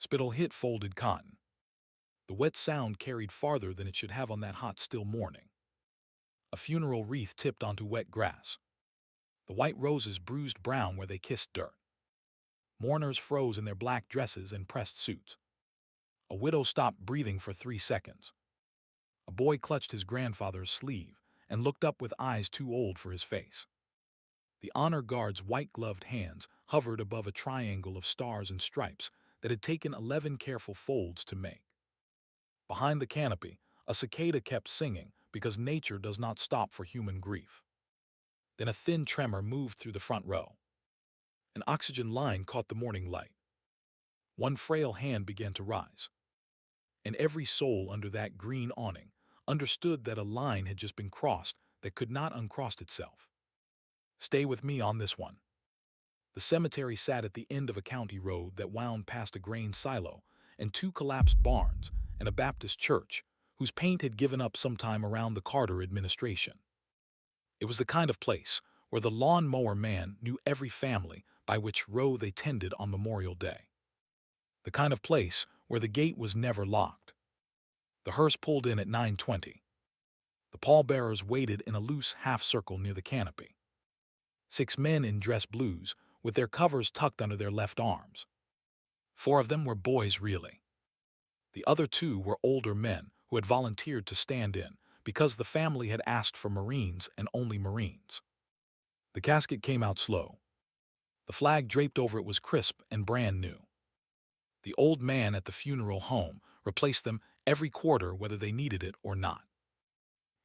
Spittle hit folded cotton. The wet sound carried farther than it should have on that hot, still morning. A funeral wreath tipped onto wet grass. The white roses bruised brown where they kissed dirt. Mourners froze in their black dresses and pressed suits. A widow stopped breathing for 3 seconds. A boy clutched his grandfather's sleeve and looked up with eyes too old for his face. The honor guard's white-gloved hands hovered above a triangle of stars and stripes that had taken 11 careful folds to make. Behind the canopy, a cicada kept singing because nature does not stop for human grief. Then a thin tremor moved through the front row. An oxygen line caught the morning light. One frail hand began to rise. And every soul under that green awning understood that a line had just been crossed that could not uncross itself. Stay with me on this one. The cemetery sat at the end of a county road that wound past a grain silo and 2 collapsed barns and a Baptist church whose paint had given up sometime around the Carter administration. It was the kind of place where the lawn mower man knew every family by which row they tended on Memorial Day. The kind of place where the gate was never locked. The hearse pulled in at 9:20. The pallbearers waited in a loose half-circle near the canopy. 6 men in dress blues, with their covers tucked under their left arms. 4 of them were boys, really. The other 2 were older men who had volunteered to stand in because the family had asked for Marines and only Marines. The casket came out slow. The flag draped over it was crisp and brand new. The old man at the funeral home replaced them every quarter whether they needed it or not.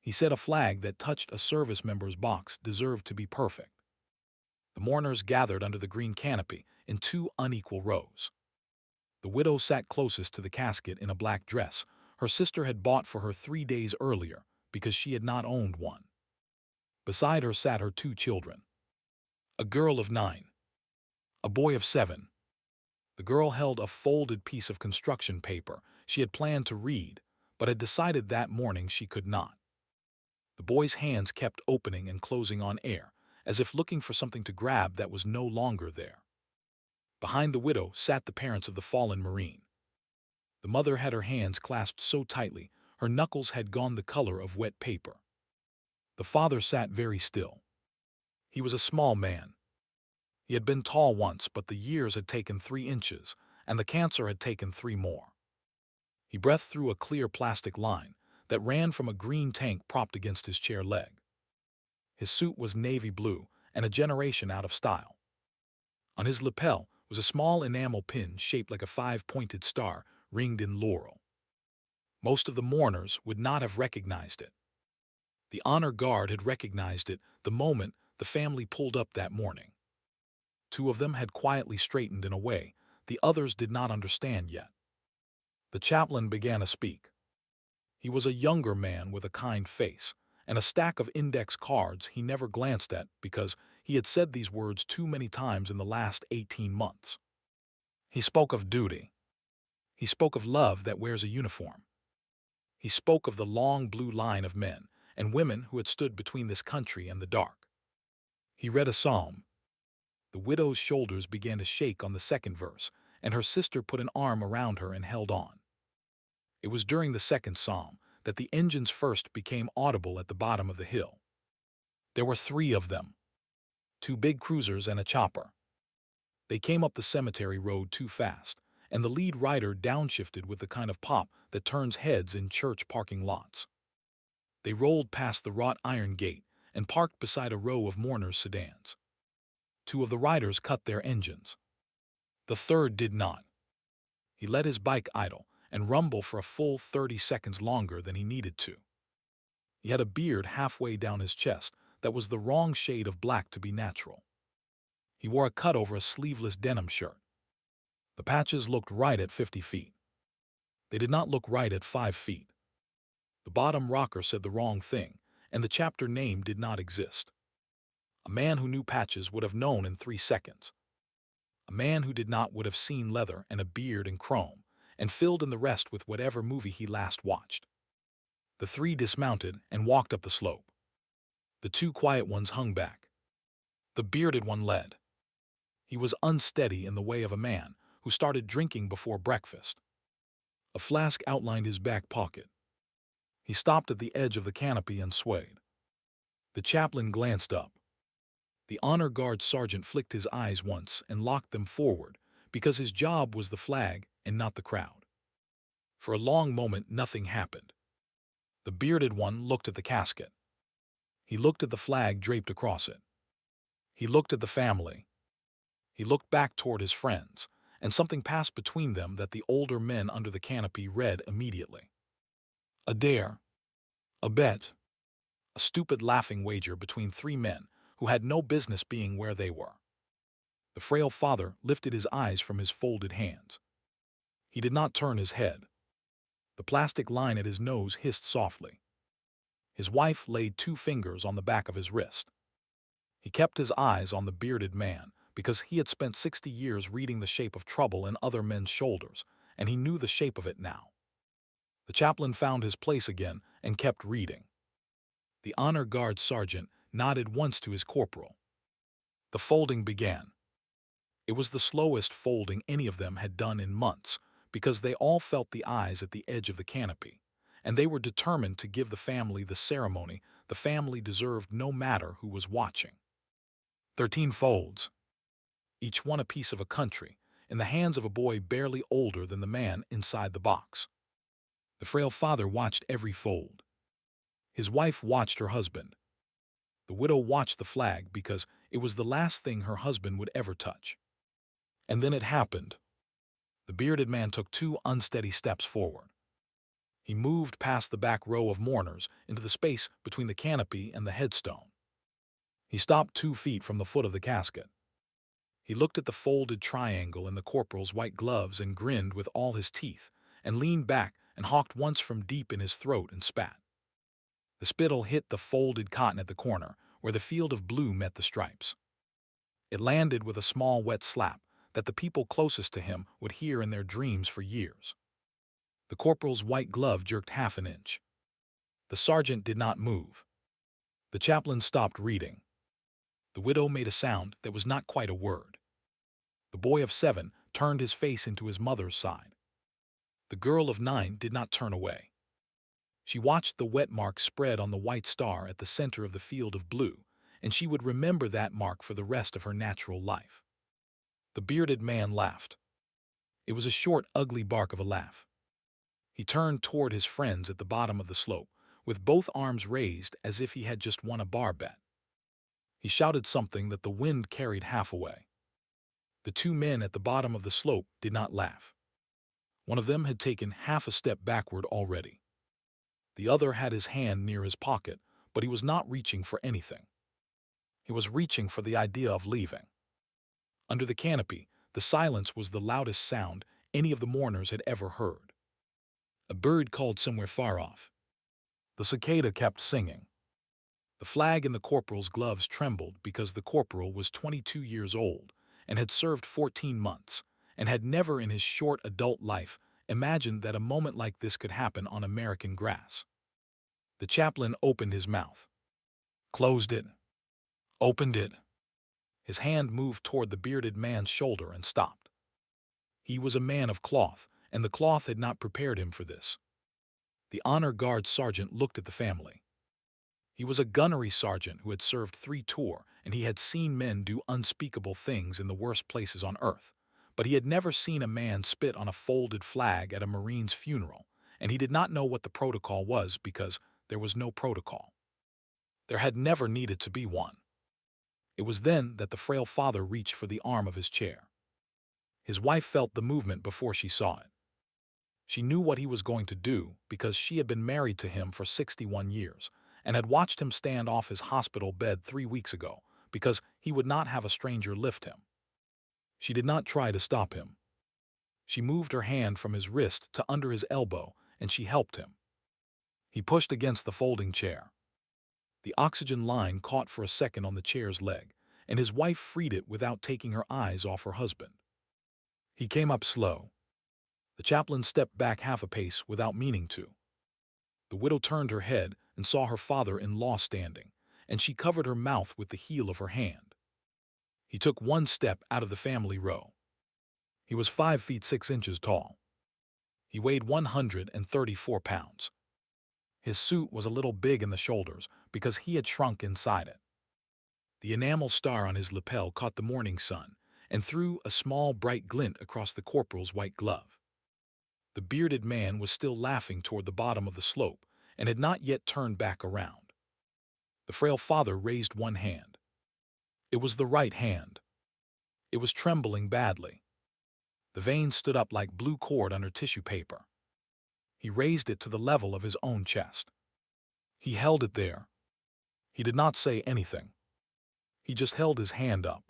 He said a flag that touched a service member's box deserved to be perfect. The mourners gathered under the green canopy in 2 unequal rows. The widow sat closest to the casket in a black dress her sister had bought for her 3 days earlier because she had not owned one. Beside her sat her 2 children. A girl of 9. A boy of 7. The girl held a folded piece of construction paper she had planned to read, but had decided that morning she could not. The boy's hands kept opening and closing on air, as if looking for something to grab that was no longer there. Behind the widow sat the parents of the fallen Marine. The mother had her hands clasped so tightly her knuckles had gone the color of wet paper. The father sat very still. He was a small man. He had been tall once, but the years had taken 3 inches, and the cancer had taken 3 more. He breathed through a clear plastic line that ran from a green tank propped against his chair leg. His suit was navy blue and a generation out of style. On his lapel was a small enamel pin shaped like a 5-pointed star ringed in laurel. Most of the mourners would not have recognized it. The honor guard had recognized it the moment the family pulled up that morning. 2 of them had quietly straightened in a way the others did not understand yet. The chaplain began to speak. He was a younger man with a kind face and a stack of index cards he never glanced at because he had said these words too many times in the last 18 months. He spoke of duty. He spoke of love that wears a uniform. He spoke of the long blue line of men and women who had stood between this country and the dark. He read a psalm. The widow's shoulders began to shake on the second verse, and her sister put an arm around her and held on. It was during the second psalm that the engines first became audible at the bottom of the hill. There were 3 of them, 2 big cruisers and a chopper. They came up the cemetery road too fast, and the lead rider downshifted with the kind of pop that turns heads in church parking lots. They rolled past the wrought iron gate and parked beside a row of mourners' sedans. 2 of the riders cut their engines. The third did not. He let his bike idle and rumble for a full 30 seconds longer than he needed to. He had a beard halfway down his chest that was the wrong shade of black to be natural. He wore a cut over a sleeveless denim shirt. The patches looked right at 50 feet. They did not look right at 5 feet. The bottom rocker said the wrong thing, and the chapter name did not exist. A man who knew patches would have known in 3 seconds. A man who did not would have seen leather and a beard and chrome, and filled in the rest with whatever movie he last watched. The 3 dismounted and walked up the slope. The 2 quiet ones hung back. The bearded one led. He was unsteady in the way of a man who started drinking before breakfast. A flask outlined his back pocket. He stopped at the edge of the canopy and swayed. The chaplain glanced up. The honor guard sergeant flicked his eyes once and locked them forward, because his job was the flag and not the crowd. For a long moment, nothing happened. The bearded one looked at the casket. He looked at the flag draped across it. He looked at the family. He looked back toward his friends, and something passed between them that the older men under the canopy read immediately. A dare. A bet. A stupid laughing wager between three men who had no business being where they were. The frail father lifted his eyes from his folded hands. He did not turn his head. The plastic line at his nose hissed softly. His wife laid 2 fingers on the back of his wrist. He kept his eyes on the bearded man because he had spent 60 years reading the shape of trouble in other men's shoulders, and he knew the shape of it now. The chaplain found his place again and kept reading. The honor guard sergeant nodded once to his corporal. The folding began. It was the slowest folding any of them had done in months, because they all felt the eyes at the edge of the canopy, and they were determined to give the family the ceremony the family deserved no matter who was watching. 13 folds, each one a piece of a country, in the hands of a boy barely older than the man inside the box. The frail father watched every fold. His wife watched her husband. The widow watched the flag because it was the last thing her husband would ever touch. And then it happened. The bearded man took 2 unsteady steps forward. He moved past the back row of mourners into the space between the canopy and the headstone. He stopped 2 feet from the foot of the casket. He looked at the folded triangle in the corporal's white gloves and grinned with all his teeth, and leaned back and hawked once from deep in his throat and spat. The spittle hit the folded cotton at the corner, where the field of blue met the stripes. It landed with a small wet slap that the people closest to him would hear in their dreams for years. The corporal's white glove jerked half an inch. The sergeant did not move. The chaplain stopped reading. The widow made a sound that was not quite a word. The boy of 7 turned his face into his mother's side. The girl of 9 did not turn away. She watched the wet mark spread on the white star at the center of the field of blue, and she would remember that mark for the rest of her natural life. The bearded man laughed. It was a short, ugly bark of a laugh. He turned toward his friends at the bottom of the slope, with both arms raised as if he had just won a bar bet. He shouted something that the wind carried half away. The 2 men at the bottom of the slope did not laugh. One of them had taken half a step backward already. The other had his hand near his pocket, but he was not reaching for anything. He was reaching for the idea of leaving. Under the canopy, the silence was the loudest sound any of the mourners had ever heard. A bird called somewhere far off. The cicada kept singing. The flag in the corporal's gloves trembled because the corporal was 22 years old and had served 14 months, and had never in his short adult life imagined that a moment like this could happen on American grass. The chaplain opened his mouth, closed it, opened it. His hand moved toward the bearded man's shoulder and stopped. He was a man of cloth, and the cloth had not prepared him for this. The honor guard sergeant looked at the family. He was a gunnery sergeant who had served 3 tours, and he had seen men do unspeakable things in the worst places on earth. But he had never seen a man spit on a folded flag at a Marine's funeral, and he did not know what the protocol was because there was no protocol. There had never needed to be one. It was then that the frail father reached for the arm of his chair. His wife felt the movement before she saw it. She knew what he was going to do because she had been married to him for 61 years and had watched him stand off his hospital bed 3 weeks ago because he would not have a stranger lift him. She did not try to stop him. She moved her hand from his wrist to under his elbow, and she helped him. He pushed against the folding chair. The oxygen line caught for a second on the chair's leg, and his wife freed it without taking her eyes off her husband. He came up slow. The chaplain stepped back half a pace without meaning to. The widow turned her head and saw her father-in-law standing, and she covered her mouth with the heel of her hand. He took 1 step out of the family row. He was 5 feet 6 inches tall. He weighed 134 pounds. His suit was a little big in the shoulders because he had shrunk inside it. The enamel star on his lapel caught the morning sun and threw a small bright glint across the corporal's white glove. The bearded man was still laughing toward the bottom of the slope and had not yet turned back around. The frail father raised one hand. It was the right hand. It was trembling badly. The veins stood up like blue cord under tissue paper. He raised it to the level of his own chest. He held it there. He did not say anything. He just held his hand up.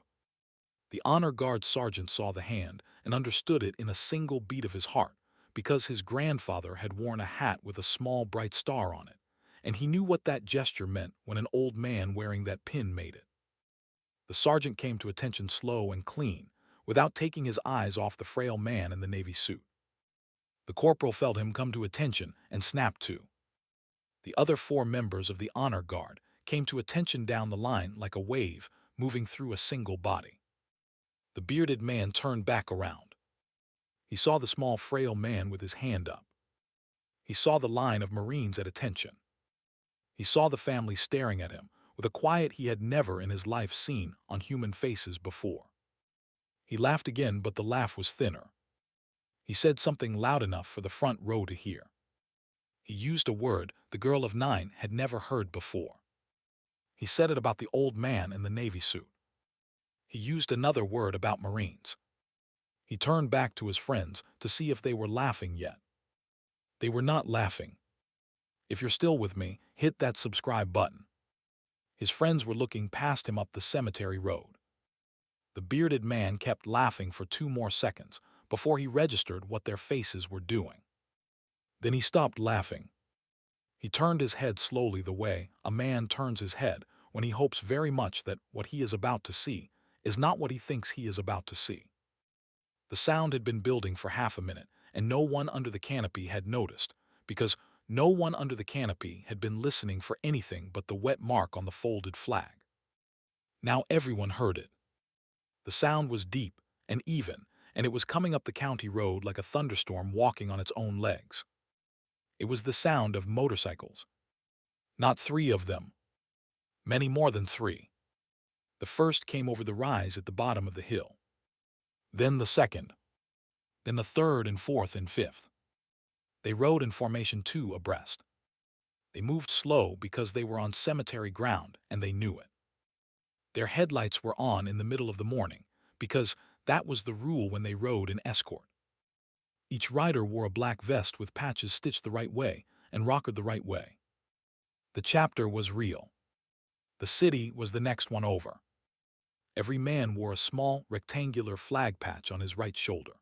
The honor guard sergeant saw the hand and understood it in a single beat of his heart, because his grandfather had worn a hat with a small bright star on it, and he knew what that gesture meant when an old man wearing that pin made it. The sergeant came to attention slow and clean, without taking his eyes off the frail man in the navy suit. The corporal felt him come to attention and snapped to. The other 4 members of the honor guard came to attention down the line like a wave moving through a single body. The bearded man turned back around. He saw the small frail man with his hand up. He saw the line of Marines at attention. He saw the family staring at him with a quiet he had never in his life seen on human faces before. He laughed again, but the laugh was thinner. He said something loud enough for the front row to hear. He used a word the girl of 9 had never heard before. He said it about the old man in the navy suit. He used another word about Marines. He turned back to his friends to see if they were laughing yet. They were not laughing. If you're still with me, hit that subscribe button. His friends were looking past him up the cemetery road. The bearded man kept laughing for 2 more seconds before he registered what their faces were doing. Then he stopped laughing. He turned his head slowly the way a man turns his head when he hopes very much that what he is about to see is not what he thinks he is about to see. The sound had been building for half a minute, and no one under the canopy had noticed, because no one under the canopy had been listening for anything but the wet mark on the folded flag. Now everyone heard it. The sound was deep and even, and it was coming up the county road like a thunderstorm walking on its own legs. It was the sound of motorcycles. Not 3 of them. Many more than 3. The first came over the rise at the bottom of the hill. Then the second. Then the third and fourth and fifth. They rode in formation 2 abreast. They moved slow because they were on cemetery ground and they knew it. Their headlights were on in the middle of the morning because that was the rule when they rode in escort. Each rider wore a black vest with patches stitched the right way and rockered the right way. The chapter was real. The city was the next one over. Every man wore a small, rectangular flag patch on his right shoulder.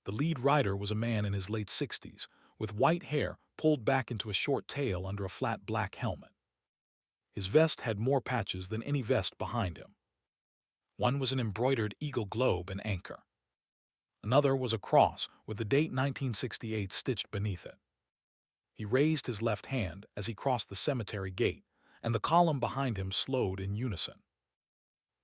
The lead rider was a man in his late 60s, with white hair pulled back into a short tail under a flat black helmet. His vest had more patches than any vest behind him. One was an embroidered eagle globe and anchor. Another was a cross with the date 1968 stitched beneath it. He raised his left hand as he crossed the cemetery gate, and the column behind him slowed in unison.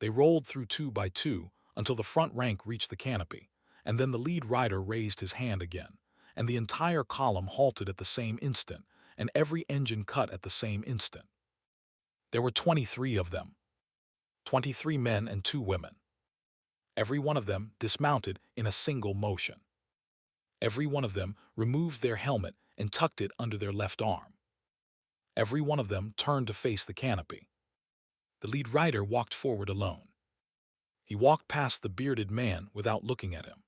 They rolled through 2 by 2 until the front rank reached the canopy, and then the lead rider raised his hand again, and the entire column halted at the same instant, and every engine cut at the same instant. There were 23 of them. 23 men and 2 women. Every one of them dismounted in a single motion. Every one of them removed their helmet and tucked it under their left arm. Every one of them turned to face the canopy. The lead rider walked forward alone. He walked past the bearded man without looking at him.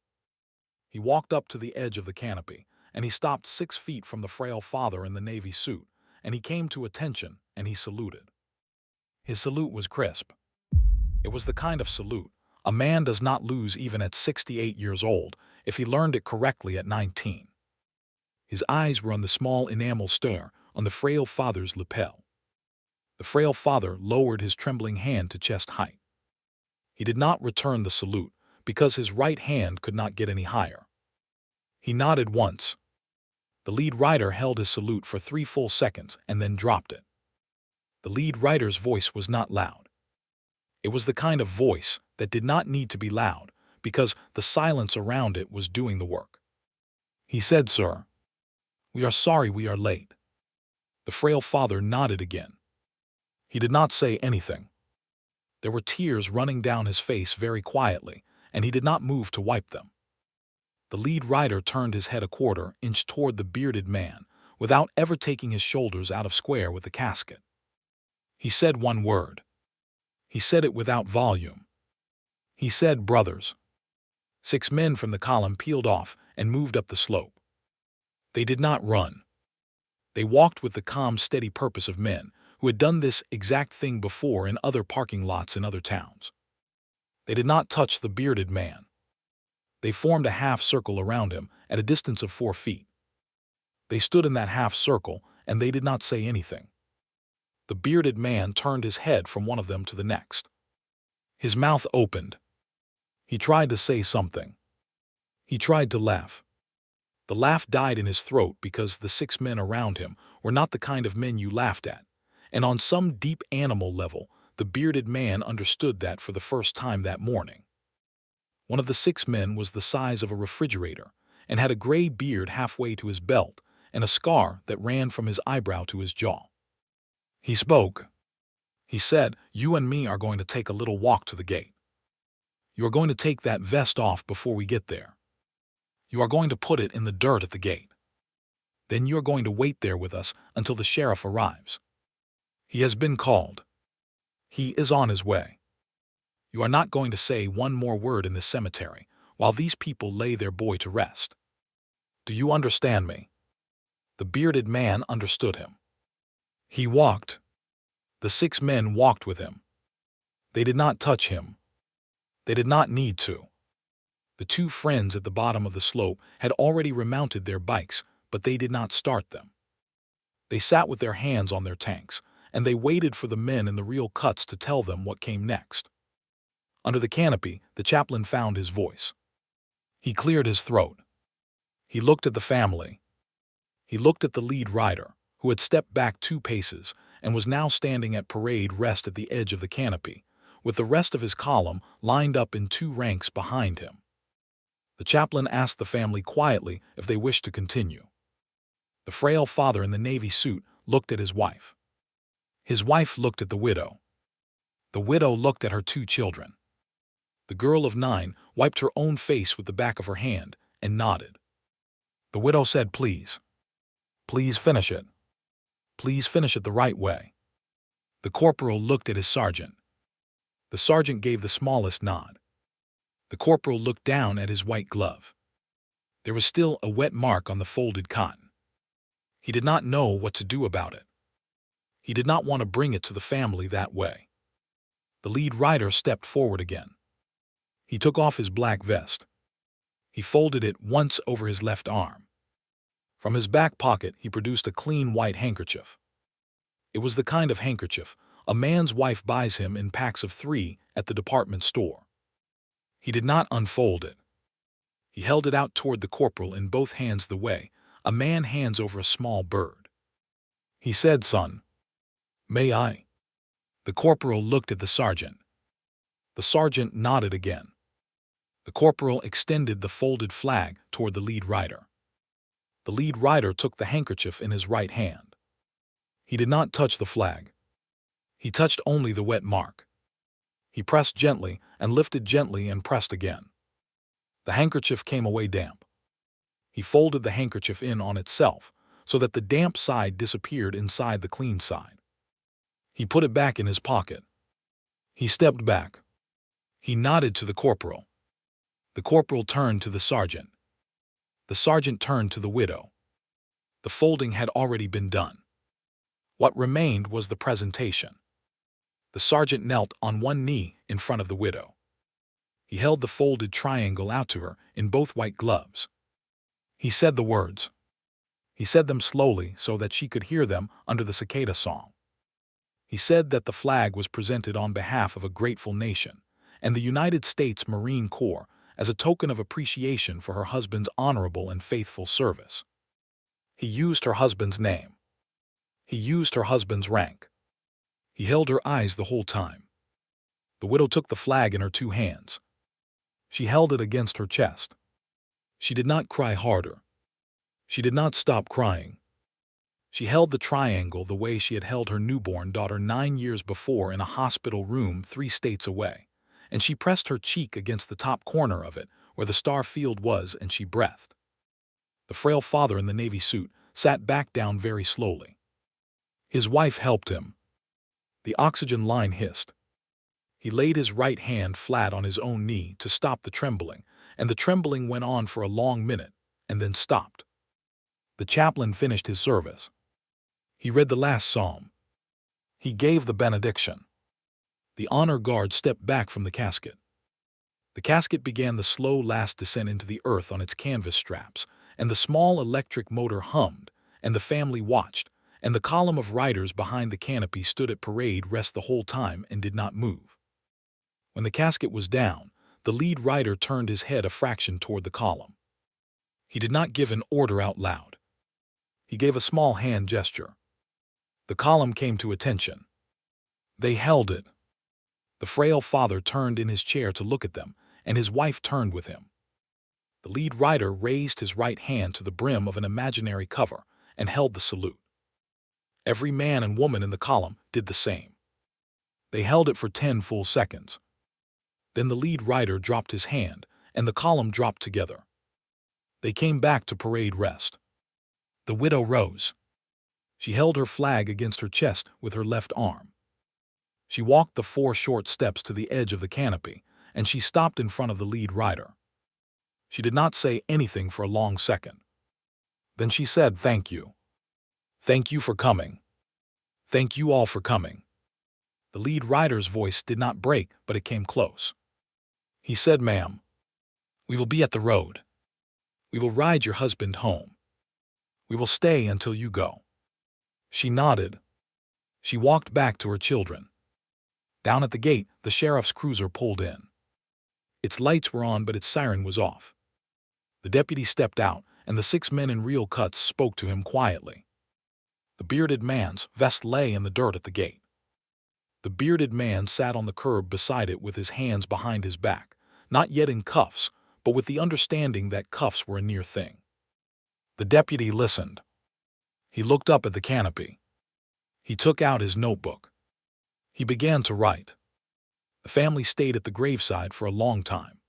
He walked up to the edge of the canopy, and he stopped 6 feet from the frail father in the navy suit, and he came to attention, and he saluted. His salute was crisp. It was the kind of salute a man does not lose even at 68 years old if he learned it correctly at 19. His eyes were on the small enamel star on the frail father's lapel. The frail father lowered his trembling hand to chest height. He did not return the salute because his right hand could not get any higher. He nodded once. The lead rider held his salute for 3 full seconds and then dropped it. The lead rider's voice was not loud. It was the kind of voice that did not need to be loud because the silence around it was doing the work. He said, "Sir, we are sorry we are late." The frail father nodded again. He did not say anything. There were tears running down his face very quietly, and he did not move to wipe them. The lead rider turned his head a quarter inch toward the bearded man, without ever taking his shoulders out of square with the casket. He said one word. He said it without volume. He said, "Brothers." 6 men from the column peeled off and moved up the slope. They did not run. They walked with the calm, steady purpose of men who had done this exact thing before in other parking lots in other towns. They did not touch the bearded man. They formed a half-circle around him at a distance of 4 feet. They stood in that half-circle, and they did not say anything. The bearded man turned his head from one of them to the next. His mouth opened. He tried to say something. He tried to laugh. The laugh died in his throat because the 6 men around him were not the kind of men you laughed at, and on some deep animal level, the bearded man understood that for the first time that morning. One of the 6 men was the size of a refrigerator and had a gray beard halfway to his belt and a scar that ran from his eyebrow to his jaw. He spoke. He said, "You and me are going to take a little walk to the gate. You are going to take that vest off before we get there. You are going to put it in the dirt at the gate. Then you are going to wait there with us until the sheriff arrives. He has been called. He is on his way. You are not going to say one more word in this cemetery while these people lay their boy to rest. Do you understand me?" The bearded man understood him. He walked. The 6 men walked with him. They did not touch him. They did not need to. The 2 friends at the bottom of the slope had already remounted their bikes, but they did not start them. They sat with their hands on their tanks, and they waited for the men in the real cuts to tell them what came next. Under the canopy, the chaplain found his voice. He cleared his throat. He looked at the family. He looked at the lead rider, who had stepped back 2 paces and was now standing at parade rest at the edge of the canopy, with the rest of his column lined up in 2 ranks behind him. The chaplain asked the family quietly if they wished to continue. The frail father in the navy suit looked at his wife. His wife looked at the widow. The widow looked at her 2 children. The girl of 9 wiped her own face with the back of her hand and nodded. The widow said, "Please. Please finish it. Please finish it the right way." The corporal looked at his sergeant. The sergeant gave the smallest nod. The corporal looked down at his white glove. There was still a wet mark on the folded cotton. He did not know what to do about it. He did not want to bring it to the family that way. The lead rider stepped forward again. He took off his black vest. He folded it once over his left arm. From his back pocket, he produced a clean white handkerchief. It was the kind of handkerchief a man's wife buys him in packs of 3 at the department store. He did not unfold it. He held it out toward the corporal in both hands the way a man hands over a small bird. He said, "Son, may I?" The corporal looked at the sergeant. The sergeant nodded again. The corporal extended the folded flag toward the lead rider. The lead rider took the handkerchief in his right hand. He did not touch the flag. He touched only the wet mark. He pressed gently and lifted gently and pressed again. The handkerchief came away damp. He folded the handkerchief in on itself so that the damp side disappeared inside the clean side. He put it back in his pocket. He stepped back. He nodded to the corporal. The corporal turned to the sergeant. The sergeant turned to the widow. The folding had already been done. What remained was the presentation. The sergeant knelt on one knee in front of the widow. He held the folded triangle out to her in both white gloves. He said the words. He said them slowly so that she could hear them under the cicada song. He said that the flag was presented on behalf of a grateful nation and the United States Marine Corps as a token of appreciation for her husband's honorable and faithful service. He used her husband's name. He used her husband's rank. He held her eyes the whole time. The widow took the flag in her 2 hands. She held it against her chest. She did not cry harder. She did not stop crying. She held the triangle the way she had held her newborn daughter 9 years before in a hospital room 3 states away, and she pressed her cheek against the top corner of it where the star field was, and she breathed. The frail father in the navy suit sat back down very slowly. His wife helped him. The oxygen line hissed. He laid his right hand flat on his own knee to stop the trembling, and the trembling went on for a long minute, and then stopped. The chaplain finished his service. He read the last psalm. He gave the benediction. The honor guard stepped back from the casket. The casket began the slow last descent into the earth on its canvas straps, and the small electric motor hummed, and the family watched, and the column of riders behind the canopy stood at parade rest the whole time and did not move. When the casket was down, the lead rider turned his head a fraction toward the column. He did not give an order out loud. He gave a small hand gesture. The column came to attention. They held it. The frail father turned in his chair to look at them, and his wife turned with him. The lead rider raised his right hand to the brim of an imaginary cover and held the salute. Every man and woman in the column did the same. They held it for 10 full seconds. Then the lead rider dropped his hand, and the column dropped together. They came back to parade rest. The widow rose. She held her flag against her chest with her left arm. She walked the 4 short steps to the edge of the canopy, and she stopped in front of the lead rider. She did not say anything for a long second. Then she said, "Thank you. Thank you for coming. Thank you all for coming." The lead rider's voice did not break, but it came close. He said, "Ma'am, we will be at the road. We will ride your husband home. We will stay until you go." She nodded. She walked back to her children. Down at the gate, the sheriff's cruiser pulled in. Its lights were on, but its siren was off. The deputy stepped out, and the 6 men in real cuts spoke to him quietly. The bearded man's vest lay in the dirt at the gate. The bearded man sat on the curb beside it with his hands behind his back, not yet in cuffs, but with the understanding that cuffs were a near thing. The deputy listened. He looked up at the canopy. He took out his notebook. He began to write. The family stayed at the graveside for a long time.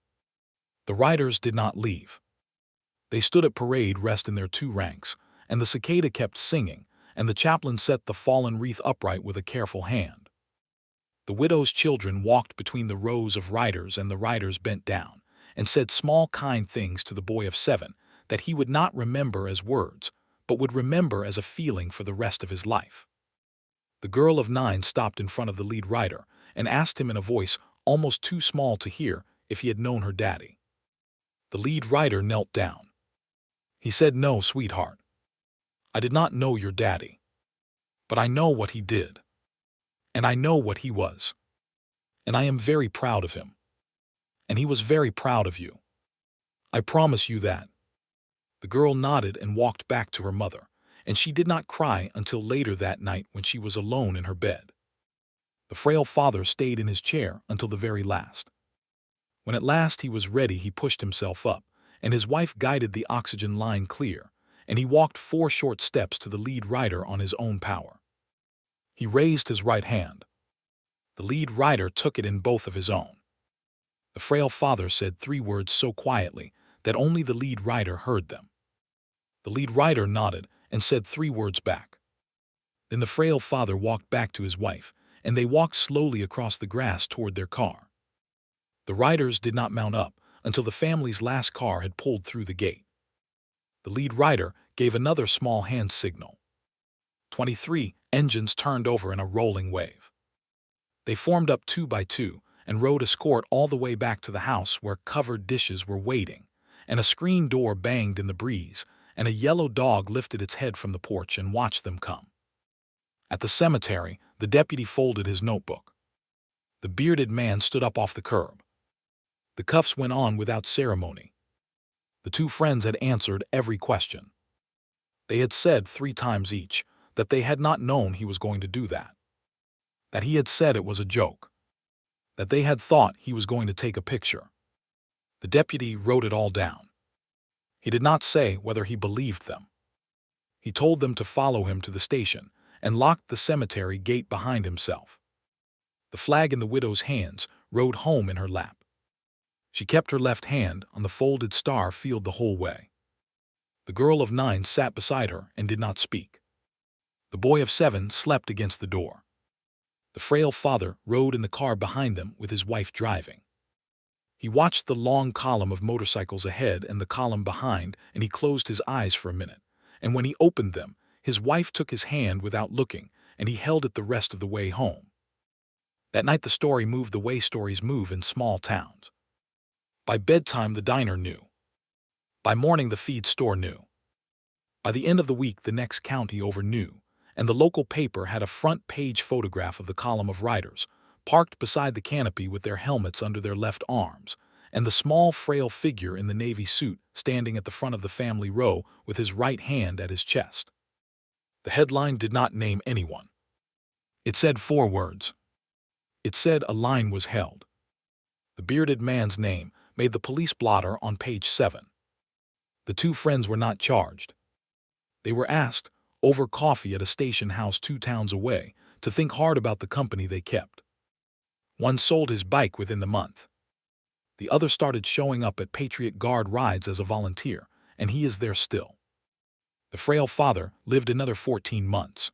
The riders did not leave. They stood at parade rest in their 2 ranks, and the cicada kept singing, and the chaplain set the fallen wreath upright with a careful hand. The widow's children walked between the rows of riders, and the riders bent down and said small kind things to the boy of 7 that he would not remember as words, but would remember as a feeling for the rest of his life. The girl of 9 stopped in front of the lead rider and asked him in a voice almost too small to hear if he had known her daddy. The lead rider knelt down. He said, "No, sweetheart. I did not know your daddy. But I know what he did. And I know what he was. And I am very proud of him. And he was very proud of you. I promise you that." The girl nodded and walked back to her mother, and she did not cry until later that night when she was alone in her bed. The frail father stayed in his chair until the very last. When at last he was ready, he pushed himself up, and his wife guided the oxygen line clear, and he walked 4 short steps to the lead rider on his own power. He raised his right hand. The lead rider took it in both of his own. The frail father said 3 words so quietly that only the lead rider heard them. The lead rider nodded and said 3 words back. Then the frail father walked back to his wife, and they walked slowly across the grass toward their car. The riders did not mount up until the family's last car had pulled through the gate. The lead rider gave another small hand signal. 23 engines turned over in a rolling wave. They formed up 2 by 2 and rode escort all the way back to the house where covered dishes were waiting, and a screen door banged in the breeze, and a yellow dog lifted its head from the porch and watched them come. At the cemetery, the deputy folded his notebook. The bearded man stood up off the curb. The cuffs went on without ceremony. The 2 friends had answered every question. They had said 3 times each that they had not known he was going to do that. That he had said it was a joke. That they had thought he was going to take a picture. The deputy wrote it all down. He did not say whether he believed them. He told them to follow him to the station and locked the cemetery gate behind himself. The flag in the widow's hands rode home in her lap. She kept her left hand on the folded star field the whole way. The girl of 9 sat beside her and did not speak. The boy of 7 slept against the door. The frail father rode in the car behind them with his wife driving. He watched the long column of motorcycles ahead and the column behind, and he closed his eyes for a minute. And when he opened them, his wife took his hand without looking, and he held it the rest of the way home. That night the story moved the way stories move in small towns. By bedtime the diner knew. By morning the feed store knew. By the end of the week the next county over knew, and the local paper had a front-page photograph of the column of riders, parked beside the canopy with their helmets under their left arms, and the small, frail figure in the navy suit standing at the front of the family row with his right hand at his chest. The headline did not name anyone. It said 4 words. It said a line was held. The bearded man's name made the police blotter on page 7. The 2 friends were not charged. They were asked, over coffee at a station house 2 towns away, to think hard about the company they kept. One sold his bike within the month. The other started showing up at Patriot Guard rides as a volunteer, and he is there still. The frail father lived another 14 months.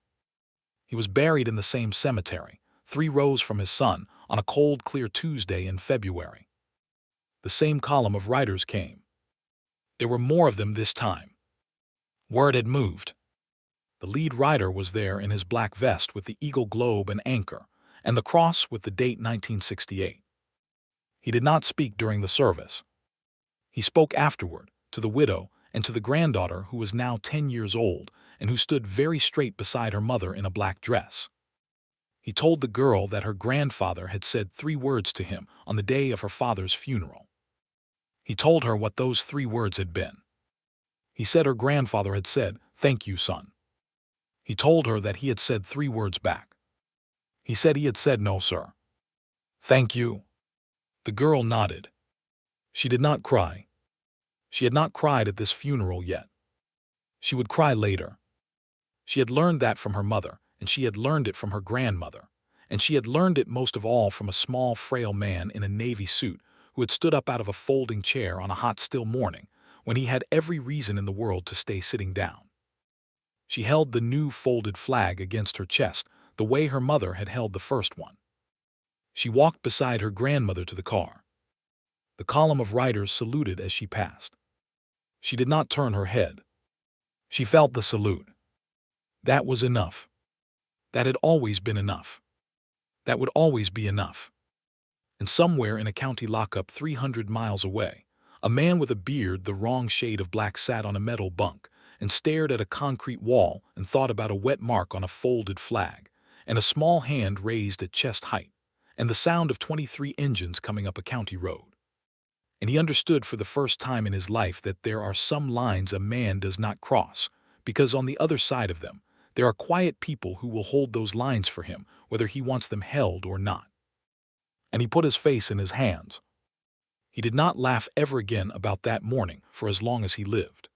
He was buried in the same cemetery, 3 rows from his son, on a cold, clear Tuesday in February. The same column of riders came. There were more of them this time. Word had moved. The lead rider was there in his black vest with the eagle globe and anchor, and the cross with the date 1968. He did not speak during the service. He spoke afterward, to the widow and to the granddaughter who was now 10 years old and who stood very straight beside her mother in a black dress. He told the girl that her grandfather had said 3 words to him on the day of her father's funeral. He told her what those 3 words had been. He said her grandfather had said, "Thank you, son." He told her that he had said 3 words back. He said he had said, "No, sir." "Thank you." The girl nodded. She did not cry. She had not cried at this funeral yet. She would cry later. She had learned that from her mother, and she had learned it from her grandmother, and she had learned it most of all from a small, frail man in a navy suit who had stood up out of a folding chair on a hot, still morning when he had every reason in the world to stay sitting down. She held the new folded flag against her chest the way her mother had held the first one. She walked beside her grandmother to the car. The column of riders saluted as she passed. She did not turn her head. She felt the salute. That was enough. That had always been enough. That would always be enough. And somewhere in a county lockup 300 miles away, a man with a beard the wrong shade of black sat on a metal bunk and stared at a concrete wall and thought about a wet mark on a folded flag, and a small hand raised at chest height, and the sound of 23 engines coming up a county road. And he understood for the first time in his life that there are some lines a man does not cross, because on the other side of them, there are quiet people who will hold those lines for him, whether he wants them held or not. And he put his face in his hands. He did not laugh ever again about that morning for as long as he lived.